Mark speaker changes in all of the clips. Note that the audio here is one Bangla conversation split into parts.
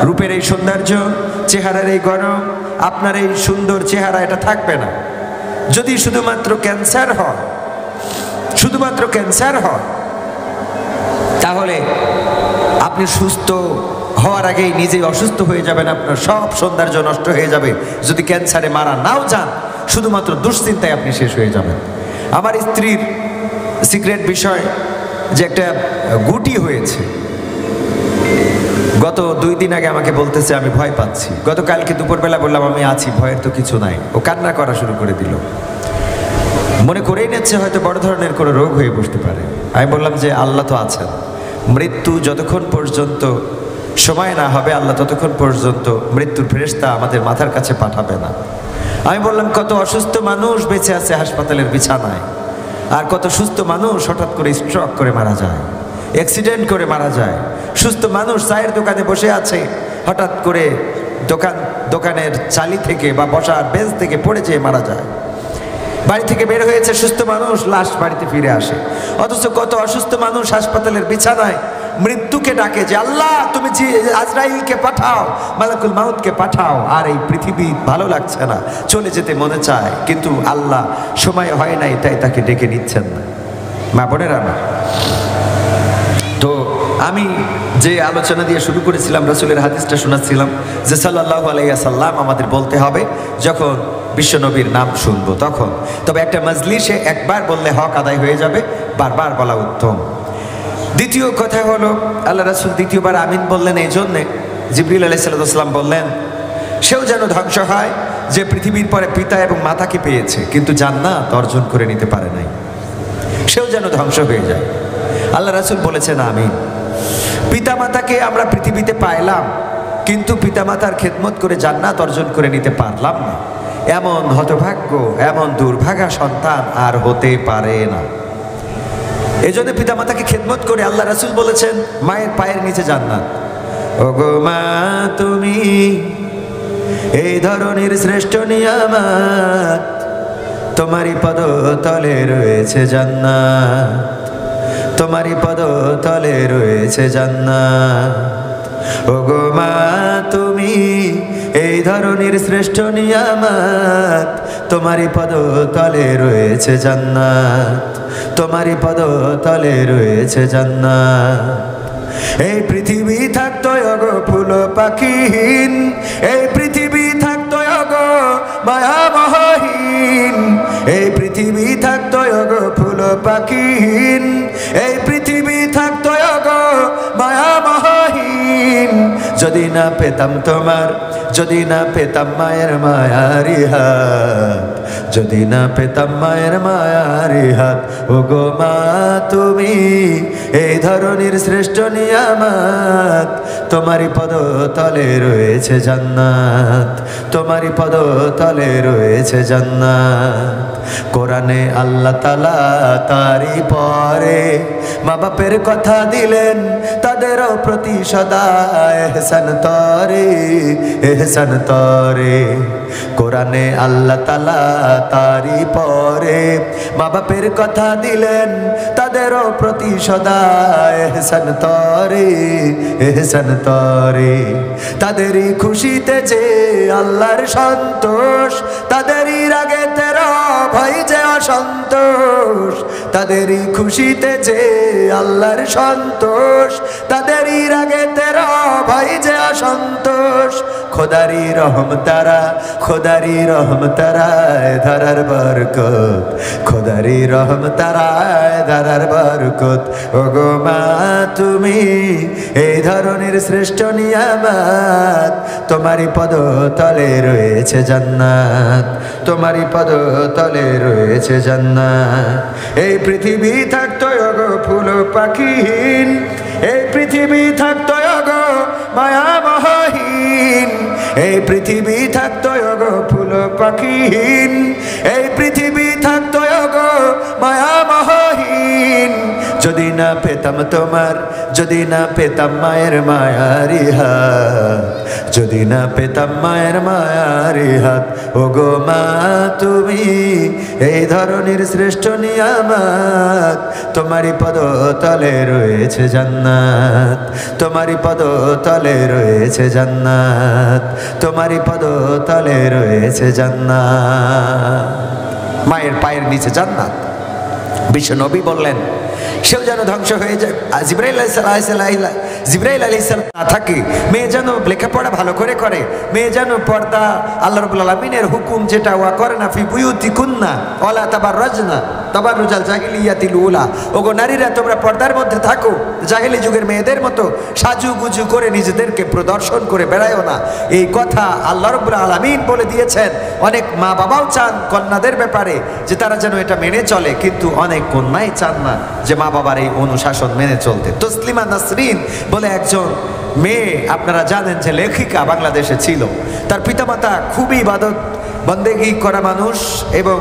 Speaker 1: রূপের এই সৌন্দর্য, চেহারার এই গড়ন, আপনার এই সুন্দর চেহারা এটা থাকবে না। যদি শুধুমাত্র ক্যান্সার হয়, শুধুমাত্র ক্যান্সার হয়, তাহলে আপনি সুস্থ হওয়ার আগেই নিজেই অসুস্থ হয়ে যাবেন, আপনার সব সৌন্দর্য নষ্ট হয়ে যাবে। যদি ক্যান্সারে মারা নাও যান, শুধুমাত্র দুশ্চিন্তায় আপনি শেষ হয়ে যাবেন। আমার স্ত্রীর সিক্রেট বিষয় যে একটা গুটি হয়েছে, গত 2 দিন আগে আমাকে বলতেছে আমি ভয় পাচ্ছি। গতকালকে দুপুরবেলা বললাম আমি আছি, ভয়ের তো কিছু নাই। ও কান্না করা শুরু করে দিল, মনে করেই নিচ্ছে হয়তো বড় ধরনের কোনো রোগ হয়ে বসতে পারে। আমি বললাম যে আল্লাহ তো আছেন, মৃত্যু যতক্ষণ পর্যন্ত সময় না হবে আল্লাহ ততক্ষণ পর্যন্ত মৃত্যুর ফেরেশতা আমাদের মাথার কাছে পাঠাবে না। আমি বললাম কত অসুস্থ মানুষ বেঁচে আছে হাসপাতালের বিছানায়, আর কত সুস্থ মানুষ হঠাৎ করে স্ট্রোক করে মারা যায়, অ্যাক্সিডেন্ট করে মারা যায়। সুস্থ মানুষ চায়ের দোকানে বসে আছে, হঠাৎ করে দোকানের চালি থেকে বা বসার বেঞ্চ থেকে পড়ে যেয়ে মারা যায়। বাড়ি থেকে বের হয়েছে সুস্থ মানুষ, লাশ বাড়িতে ফিরে আসে। অথচ কত অসুস্থ মানুষ হাসপাতালের বিছানায় মৃত্যুকে ডাকে যে আল্লাহ তুমি আজরাইলকে পাঠাও, মালাকুল মাউতকে পাঠাও। আর এই পৃথিবী ভালো লাগছে না, চলে যেতে মনে চায়, কিন্তু আল্লাহ সময় হয় নাই তাই তাকে ডেকে নিচ্ছেন না। মা বোনেরা, না তো আমি যে আলোচনা দিয়ে শুরু করেছিলাম, রাসূলের হাদিসটা শোনাচ্ছিলাম যে সাল্লাল্লাহু আলাইহি ওয়াসাল্লাম আমাদের বলতে হবে যখন বিশ্বনবীর নাম শুনবো তখন। তবে একটা মজলিসে একবার বললে হক আদায় হয়ে যাবে, বারবার বলা উত্তম। দ্বিতীয় কথা হলো, আল্লাহ রাসূল দ্বিতীয়বার আমিন বললেন এই জন্যে, জিবরিল আলাইহিস সালাম বললেন সেও যেন ধ্বংস হয় যে পৃথিবীর পরে পিতা এবং মাতাকে পেয়েছে কিন্তু জান্নাত অর্জন করে নিতে পারে নাই, সেও যেন ধ্বংস হয়ে যায়। আল্লাহ রাসূল বলেছেন আমিন। পিতামাতাকে আমরা পৃথিবীতে পাইলাম কিন্তু পিতামাতার খেদমত করে জান্নাত অর্জন করে নিতে পারলাম না, এমন হতভাগ্য, এমন দুর্ভাগা সন্তান আর হতে পারে না। এজন্য পিতামাতাকে খেদমত করে আল্লাহ রাসূল বলেছেন মায়ের পায়ের নিচে জান্নাত। ওগো মা তুমি এই ধরনের শ্রেষ্ঠ নিয়ামত, তোমারই পদতলে রয়েছে জান্নাত, তোমারই পদতলে রয়েছে জান্নাত। ওগো মা তুমি এই ধরনের শ্রেষ্ঠ নিয়ামত, তোমারই পদতলে রয়েছে জান্নাত, তোমারই পদতলে রয়েছে জান্নাত। এই পৃথিবী থাকতো ওগো ফুল পাখিহীন, এই পৃথিবী থাকতো ওগো মায়ামহীন, এই পৃথিবী থাকতো ওগো ফুল পাখিহীন, এই পৃথিবী থাকতো ওগো মায়ামহীন। যদি না পেতাম তোমার, যদি না পেতাম মায়ের মায়ারি হাত, যদি না পেতাম মায়ের মায়ারি হাত। ওগো মা তুমি এই ধরনের শ্রেষ্ঠ নিয়ামত, তোমারই পদতলে রয়েছে জান্নাত, তোমারই পদতলে রয়েছে জান্নাত। কোরআনে আল্লাহ তাআলা তারই পরে মা বাপের কথা দিলেন, তাদেরও প্রতি সদা এহসান তরে, এহসান তরে। কোরআনে আল্লাহ তাআলা তারই পরে মা বাপের কথা দিলেন, তাদেরও প্রতি সদা এহসান তরে, এহসান তরে। তাদেরই খুশিতে যে আল্লাহর সন্তোষ, তাদেরই রাগে তেরা ভয় যে অসন্তোষ, তাদেরই খুশিতে যে আল্লাহর সন্তোষ, তাদেরই রাগে তেরা ভয় যে অসন্তোষ। খোদারি রহম তারা, খোদারি রহম তারায় ধারার বরকত, খোদারি রহম তারায় ধারার বরকত। ওগো মা তুমি এই ধরনের শ্রেষ্ঠ নিয়ামত, তোমারই পদতলে রয়েছে জান্নাত, তোমারই পদতলে রয়েছে জান্নাত। এই পৃথিবী থাকতো ওগো ফুল পাখিহীন, এই পৃথিবী থাকতো ওগো মায়ামহীন, এই পৃথিবী থাকতো ওগো ফুল পাখিহীন, এই পৃথিবী থাকতো ওগো মায়ামহীন। যদি না পেতাম তোমার, যদি না পেতাম মায়ের মায়ারি হাত, যদি না পেতাম মায়ের মায়ারি হাত, ও গো মা তুমি এই ধরনের শ্রেষ্ঠ নিয়ামত, তোমারই পদতলে রয়েছে জান্নাত, তোমারই পদতলে রয়েছে জান্নাত, তোমারই পদতলে রয়েছে জান্নাত। মায়ের পায়ের নিচে জান্নাত। বিশ্ব নবী বললেন সেও যেন ধ্বংস হয়ে যায়, জিবরাইল আলাইহিস সালাম না থাকে, মেয়ে যেন লেখাপড়া ভালো করে করে, মেয়ে যেন পর্দা আল্লাহ রাব্বুল আলামিনের হুকুম যেটা ওয়া করে না ফি বুয়ুতিকুন্না ওয়ালা তাবাররাজনা তাবাররুজাল জাহিলিয়াতিল উলা, ওগো নারীরা তোমরা পর্দার মধ্যে থাকো, জাহিলি যুগের মেয়েদের মতো সাজুগুজু করে নিজেদেরকে প্রদর্শন করে বেড়ায়ও না। এই কথা আল্লাহ রাব্বুল আলামিন বলে দিয়েছেন। অনেক মা বাবাও চান কন্যাদের ব্যাপারে যে তারা যেন এটা মেনে চলে, কিন্তু অনেক কন্যাই চান না যে মা বাবার এই অনুশাসন মেনে চলতে। তসলিমা নাসরিন বলে একজন মেয়ে, আপনারা জানেন যে লেখিকা বাংলাদেশে ছিল, তার পিতামাতা খুবই ইবাদত বন্দেগী করা মানুষ, এবং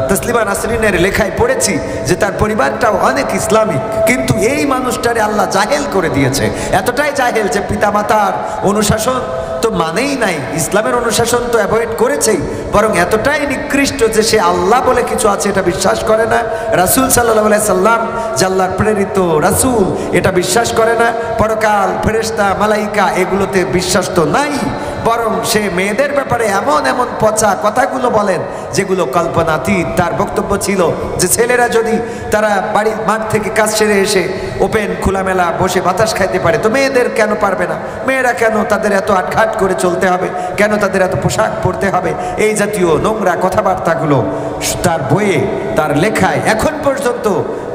Speaker 1: তসলিমা নাসরিনের লেখায় পড়েছি যে তার পরিবারটাও অনেক ইসলামিক, কিন্তু এই মানুষটারে আল্লাহ জাহেল করে দিয়েছে, এতটাই জাহেল যে পিতামাতার অনুশাসন তো মানেই নাই, ইসলামের অনুশাসন তো অ্যাভয়েড করেছেই, বরং এতটাই নিকৃষ্ট যে সে আল্লাহ বলে কিছু আছে এটা বিশ্বাস করে না, রাসূল সাল্লাল্লাহু আলাইহি সাল্লাম যে আল্লাহর প্রেরিত রাসূল এটা বিশ্বাস করে না, পরকাল ফেরেশতা মালাইকা এগুলোতে বিশ্বাস তো নাই, বরং সে মেয়েদের ব্যাপারে এমন এমন পচা কথাগুলো বলেন যেগুলো কল্পনাতীত। তার বক্তব্য ছিল যে ছেলেরা যদি তারা বাড়ির মাঠ থেকে কাজ সেরে এসে ওপেন খোলামেলা বসে বাতাস খাইতে পারে তো মেয়েদের কেন পারবে না, মেয়েরা কেন তাদের এত আটঘাট করে চলতে হবে, কেন তাদের এত পোশাক পরতে হবে, এই জাতীয় নোংরা কথাবার্তাগুলো তার বইয়ে তার লেখায় এখন পর্যন্ত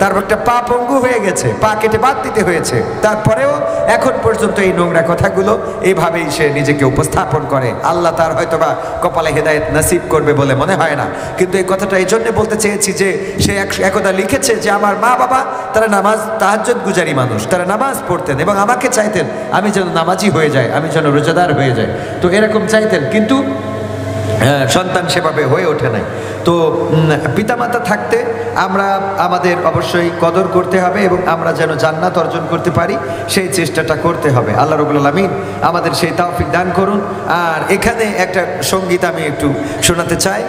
Speaker 1: তার একটা পা পঙ্গু হয়ে গেছে, পা কেটে বাদ দিতে হয়েছে, তারপরেও এখন পর্যন্ত এই নোংরা কথাগুলো এইভাবেই সে নিজেকে উপস্থাপন করে। আল্লাহ তার হয়তোবা কপালে হেদায়েত নসিব করবে বলে মনে হয় না, কিন্তু এই কথাটা এই জন্য বলতে চেয়েছি যে সে একদা লিখেছে যে আমার মা বাবা তারা নামাজ তাহাজ্জুদ গুজারি মানুষ, তারা নামাজ পড়তেন এবং আমাকে চাইতেন আমি যেন নামাজি হয়ে যাই, আমি যেন রোজাদার হয়ে যাই, তো এরকম চাইতেন, কিন্তু সন্তান সেভাবে হয়ে ওঠে নাই। তো পিতামাতা থাকতে আমরা আমাদের অবশ্যই কদর করতে হবে এবং আমরা যেন জান্নাত অর্জন করতে পারি সেই চেষ্টাটা করতে হবে। আল্লাহ রাব্বুল আলামিন আমাদের সেই তৌফিক দান করুন। আর এখানে একটা সঙ্গীত আমি একটু শোনাতে চাই।